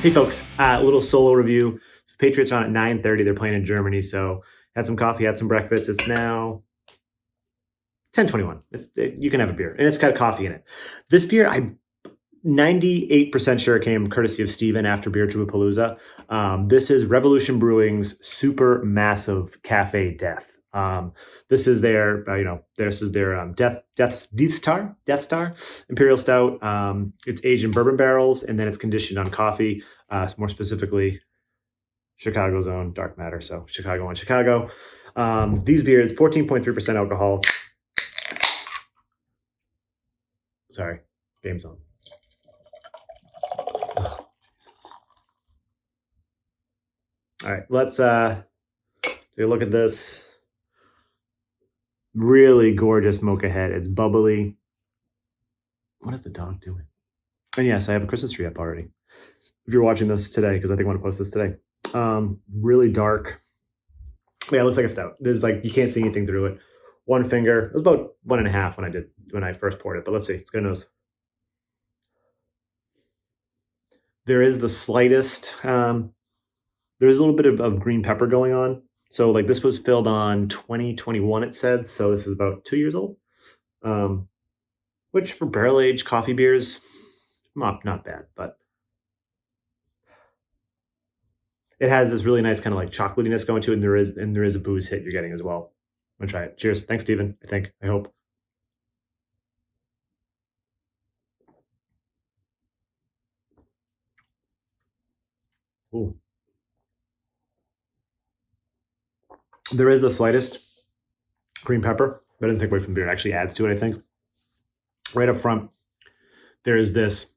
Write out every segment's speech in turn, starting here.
Hey folks, a little solo review. So the Patriots are on at 9:30. They're playing in Germany. So had some coffee, had some breakfast. It's now 10:21. You can have a beer, and it's got coffee in it. This beer, I'm 98% sure it came courtesy of Steven after Beer Palooza. This is Revolution Brewing's Supermassive Café Deth. This is their, Death Star Imperial Stout. It's aged in bourbon barrels, and then it's conditioned on coffee. More specifically, Chicago's own dark matter. So Chicago on Chicago. These beers, 14.3% alcohol. Sorry, game's on. All right, let's take a look at this. Really gorgeous mocha head. It's bubbly. What is the dog doing? And yes, I have a Christmas tree up already. If you're watching this today, because I think I want to post this today. Really dark. Yeah, it looks like a stout. There's you can't see anything through it. One finger. It was about 1.5 when I first poured it, but let's see. Let's get a nose. There is the slightest, there's a little bit of green pepper going on. So this was filled on 2021, it said. So this is about 2 years old, which for barrel-aged coffee beers, not bad, but it has this really nice kind of chocolatiness going to it, and there is a booze hit you're getting as well. I'm gonna try it. Cheers. Thanks, Steven. I hope. Ooh. There is the slightest green pepper, but it doesn't take away from the beer. It actually adds to it, I think. Right up front, there is this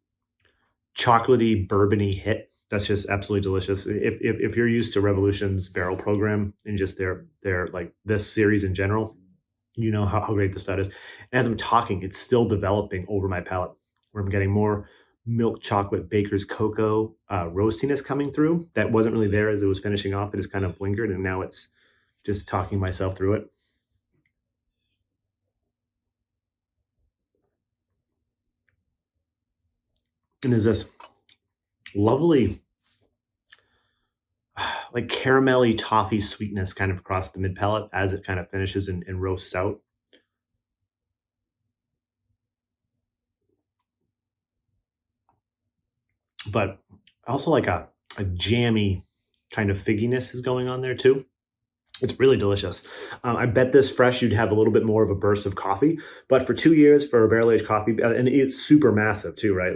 chocolatey, bourbony hit that's just absolutely delicious. If you're used to Revolution's barrel program and just their this series in general, you know how great this stout is. And as I'm talking, it's still developing over my palate, where I'm getting more milk chocolate baker's cocoa roastiness coming through. That wasn't really there as it was finishing off. It just kind of lingered, and now it's just talking myself through it. And there's this lovely, caramelly toffee sweetness kind of across the mid palate as it kind of finishes and roasts out. But also a jammy kind of figginess is going on there too. It's really delicious. I bet this fresh, you'd have a little bit more of a burst of coffee. But for 2 years for a barrel-aged coffee, and it's super massive too, right?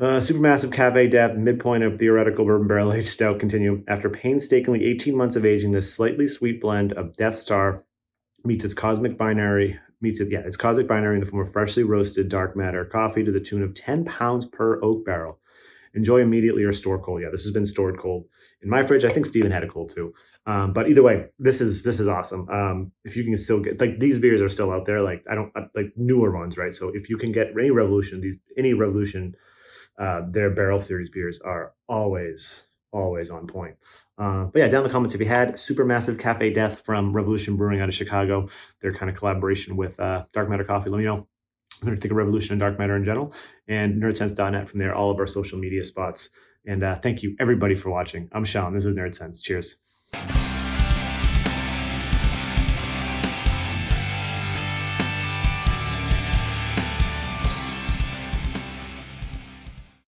Supermassive Café Deth, midpoint of theoretical bourbon barrel-aged stout continuum. After painstakingly 18 months of aging, this slightly sweet blend of Death Star meets its cosmic binary in the form of freshly roasted dark matter coffee to the tune of 10 pounds per oak barrel. Enjoy immediately or store cold. Yeah, this has been stored cold in my fridge. I think Steven had it cold too. But either way, this is awesome. If you can still get these beers are still out there. I don't newer ones, right? So if you can get any Revolution, their barrel series beers are always on point. But yeah, down in the comments if you had Supermassive Café Deth from Revolution Brewing out of Chicago, their kind of collaboration with Dark Matter Coffee. Let me know. I'm going to take a Revolution and Dark Matter in general, and nerdsense.net from there, all of our social media spots. And thank you, everybody, for watching. I'm Sean. This is Nerdsense. Cheers.